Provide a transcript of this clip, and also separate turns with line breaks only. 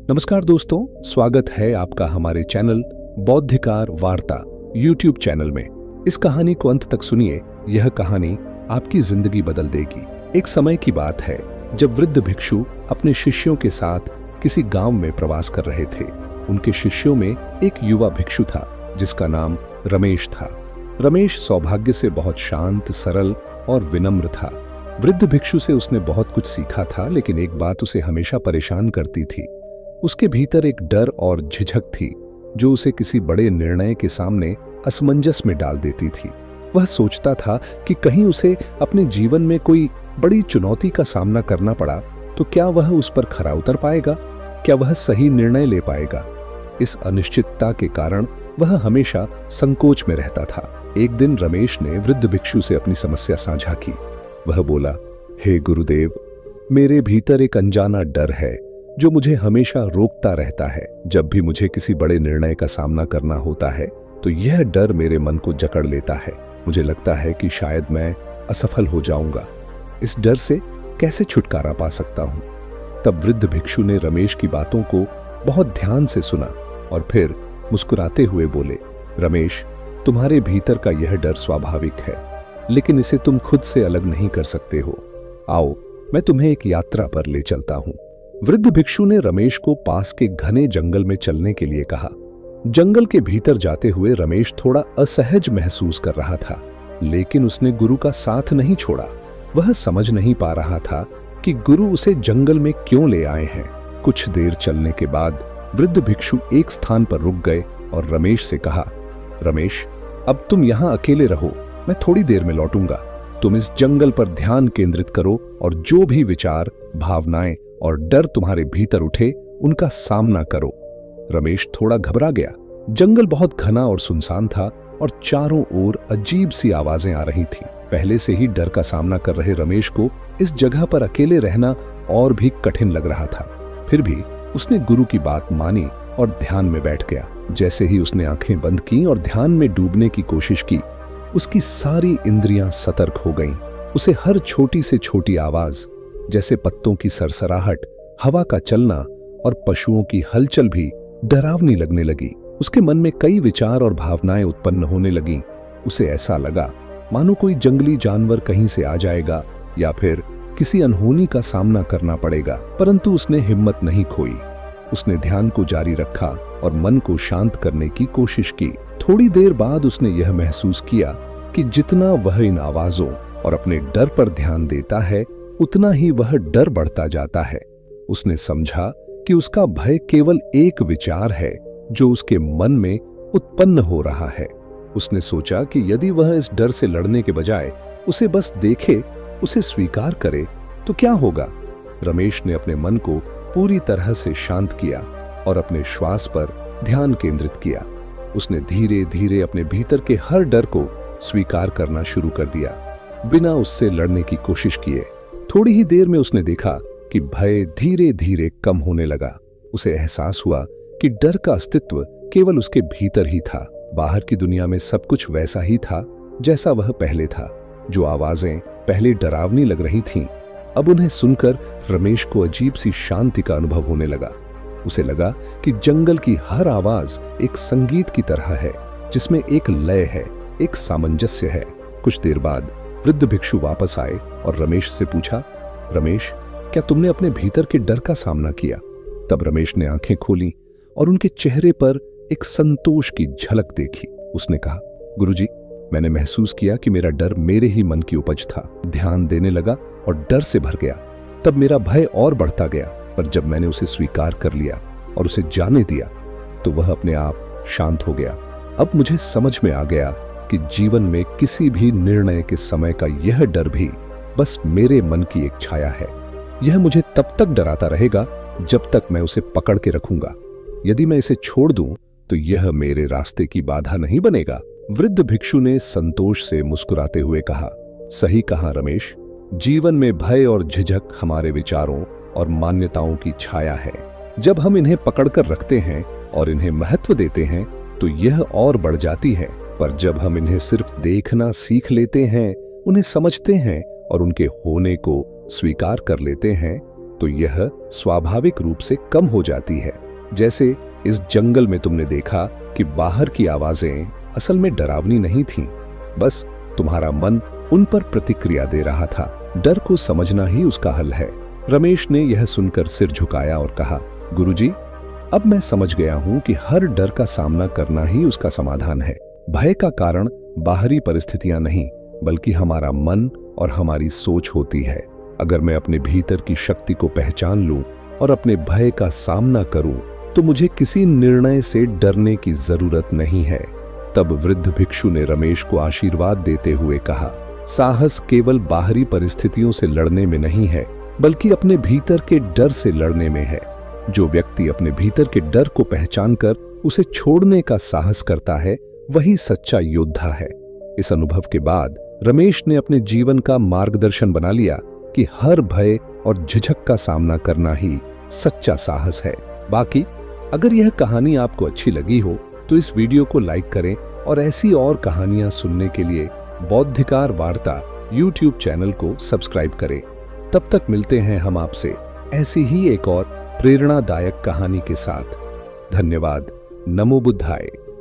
नमस्कार दोस्तों, स्वागत है आपका हमारे चैनल बौद्धिकार वार्ता यूट्यूब चैनल में। इस कहानी को अंत तक सुनिए, यह कहानी आपकी जिंदगी बदल देगी। एक समय की बात है जब वृद्ध भिक्षु अपने शिष्यों के साथ किसी गांव में प्रवास कर रहे थे। उनके शिष्यों में एक युवा भिक्षु था जिसका नाम रमेश था। रमेश सौभाग्य से बहुत शांत, सरल और विनम्र था। वृद्ध भिक्षु से उसने बहुत कुछ सीखा था, लेकिन एक बात उसे हमेशा परेशान करती थी। उसके भीतर एक डर और झिझक थी जो उसे किसी बड़े निर्णय के सामने असमंजस में डाल देती थी। वह सोचता था कि कहीं उसे अपने जीवन में कोई बड़ी चुनौती का सामना करना पड़ा तो क्या वह उस पर खरा उतर पाएगा, क्या वह सही निर्णय ले पाएगा। इस अनिश्चितता के कारण वह हमेशा संकोच में रहता था। एक दिन रमेश ने वृद्ध भिक्षु से अपनी समस्या साझा की। वह बोला, हे गुरुदेव, मेरे भीतर एक अनजाना डर है जो मुझे हमेशा रोकता रहता है। जब भी मुझे किसी बड़े निर्णय का सामना करना होता है तो यह डर मेरे मन को जकड़ लेता है। मुझे लगता है कि शायद मैं असफल हो जाऊंगा। इस डर से कैसे छुटकारा पा सकता हूं? तब वृद्ध भिक्षु ने रमेश की बातों को बहुत ध्यान से सुना और फिर मुस्कुराते हुए बोले, रमेश, तुम्हारे भीतर का यह डर स्वाभाविक है, लेकिन इसे तुम खुद से अलग नहीं कर सकते हो। आओ, मैं तुम्हें एक यात्रा पर ले चलता हूं। वृद्ध भिक्षु ने रमेश को पास के घने जंगल में चलने के लिए कहा। जंगल के भीतर जाते हुए रमेश थोड़ा असहज महसूस कर रहा था, लेकिन उसने गुरु का साथ नहीं छोड़ा। वह समझ नहीं पा रहा था कि गुरु उसे जंगल में क्यों ले आए हैं। कुछ देर चलने के बाद वृद्ध भिक्षु एक स्थान पर रुक गए और रमेश से कहा, रमेश, अब तुम यहां अकेले रहो, मैं थोड़ी देर में लौटूंगा। तुम इस जंगल पर ध्यान केंद्रित करो और जो भी विचार, भावनाएं और डर तुम्हारे भीतर उठे उनका सामना करो। रमेश थोड़ा घबरा गया। जंगल बहुत घना और सुनसान था और चारों ओर अजीब सी आवाजें आ रही थीं। पहले से ही डर का सामना कर रहे रमेश को इस जगह पर अकेले रहना और भी कठिन लग रहा था। फिर भी उसने गुरु की बात मानी और ध्यान में बैठ गया। जैसे ही उसने आंखें बंद की और ध्यान में डूबने की कोशिश की, उसकी सारी इंद्रियां सतर्क हो गईं। उसे हर छोटी से छोटी आवाज, जैसे पत्तों की सरसराहट, हवा का चलना और पशुओं की हलचल भी डरावनी लगने लगी। उसके मन में कई विचार और भावनाएं उत्पन्न होने लगीं। उसे ऐसा लगा मानो कोई जंगली जानवर कहीं से आ जाएगा या फिर किसी अनहोनी का सामना करना पड़ेगा, परंतु उसने हिम्मत नहीं खोई। उसने ध्यान को जारी रखा और मन को शांत करने की कोशिश की। थोड़ी देर बाद उसने यह महसूस किया कि जितना वह इन आवाजों और अपने डर पर ध्यान देता है, उतना ही वह डर बढ़ता जाता है। उसने समझा कि उसका भय केवल एक विचार है जो उसके मन में उत्पन्न हो रहा है। उसने सोचा कि यदि वह इस डर से लड़ने के बजाय उसे बस देखे, उसे स्वीकार करे, तो क्या होगा। रमेश ने अपने मन को पूरी तरह से शांत किया और अपने श्वास पर ध्यान केंद्रित किया। उसने धीरे धीरे अपने भीतर के हर डर को स्वीकार करना शुरू कर दिया, बिना उससे लड़ने की कोशिश किए। थोड़ी ही देर में उसने देखा कि भय धीरे धीरे कम होने लगा। उसे एहसास हुआ कि डर का अस्तित्व केवल उसके भीतर ही था। बाहर की दुनिया में सब कुछ वैसा ही था जैसा वह पहले था। जो आवाजें पहले डरावनी लग रही थीं, अब उन्हें सुनकर रमेश को अजीब सी शांति का अनुभव होने लगा। उसे लगा कि जंगल की हर आवाज एक संगीत की तरह है, जिसमें एक लय है, एक सामंजस्य है। कुछ देर बाद वृद्ध भिक्षु वापस आए और रमेश से पूछा, रमेश, क्या तुमने अपने भीतर के डर का सामना किया? तब रमेश ने आंखें खोली और उनके चेहरे पर एक संतोष की झलक देखी। उसने कहा, गुरुजी, मैंने महसूस किया कि मेरा डर मेरे ही मन की उपज था। ध्यान देने लगा और डर से भर गया। तब मेरा भय और बढ़ता गया, पर जब मैंने उसे स्वीकार कर लिया और उसे जाने दिया तो वह अपने आप शांत हो गया। अब मुझे समझ में आ गया कि जीवन में किसी भी निर्णय के समय का यह डर भी बस मेरे मन की एक छाया है। यह मुझे तब तक डराता रहेगा जब तक मैं उसे पकड़ के रखूंगा। यदि मैं इसे छोड़ दूं तो यह मेरे रास्ते की बाधा नहीं बनेगा। वृद्ध भिक्षु ने संतोष से मुस्कुराते हुए कहा, सही कहा रमेश, जीवन में भय और झिझक हमारे विचारों और मान्यताओं की छाया है। जब हम इन्हें पकड़कर रखते हैं और इन्हें महत्व देते हैं तो यह और बढ़ जाती है, पर जब हम इन्हें सिर्फ देखना सीख लेते हैं, उन्हें समझते हैं और उनके होने को स्वीकार कर लेते हैं, तो यह स्वाभाविक रूप से कम हो जाती है। जैसे इस जंगल में तुमने देखा कि बाहर की आवाजें असल में डरावनी नहीं थीं, बस तुम्हारा मन उन पर प्रतिक्रिया दे रहा था। डर को समझना ही उसका हल है। रमेश ने यह सुनकर सिर झुकाया और कहा, गुरुजी, अब मैं समझ गया हूं कि हर डर का सामना करना ही उसका समाधान है। भय का कारण बाहरी परिस्थितियां नहीं, बल्कि हमारा मन और हमारी सोच होती है। अगर मैं अपने भीतर की शक्ति को पहचान लूं और अपने भय का सामना करूं, तो मुझे किसी निर्णय से डरने की जरूरत नहीं है। तब वृद्ध भिक्षु ने रमेश को आशीर्वाद देते हुए कहा, साहस केवल बाहरी परिस्थितियों से लड़ने में नहीं है, बल्कि अपने भीतर के डर से लड़ने में है। जो व्यक्ति अपने भीतर के डर को पहचानकर उसे छोड़ने का साहस करता है, वही सच्चा योद्धा है। इस अनुभव के बाद रमेश ने अपने जीवन का मार्गदर्शन बना लिया कि हर भय और झिझक का सामना करना ही सच्चा साहस है। बाकी अगर यह कहानी आपको अच्छी लगी हो तो इस वीडियो को लाइक करें और ऐसी और कहानियां सुनने के लिए बौद्धिकार वार्ता YouTube चैनल को सब्सक्राइब करें। तब तक मिलते हैं हम आपसे ऐसी ही एक और प्रेरणादायक कहानी के साथ। धन्यवाद। नमो बुद्धाय।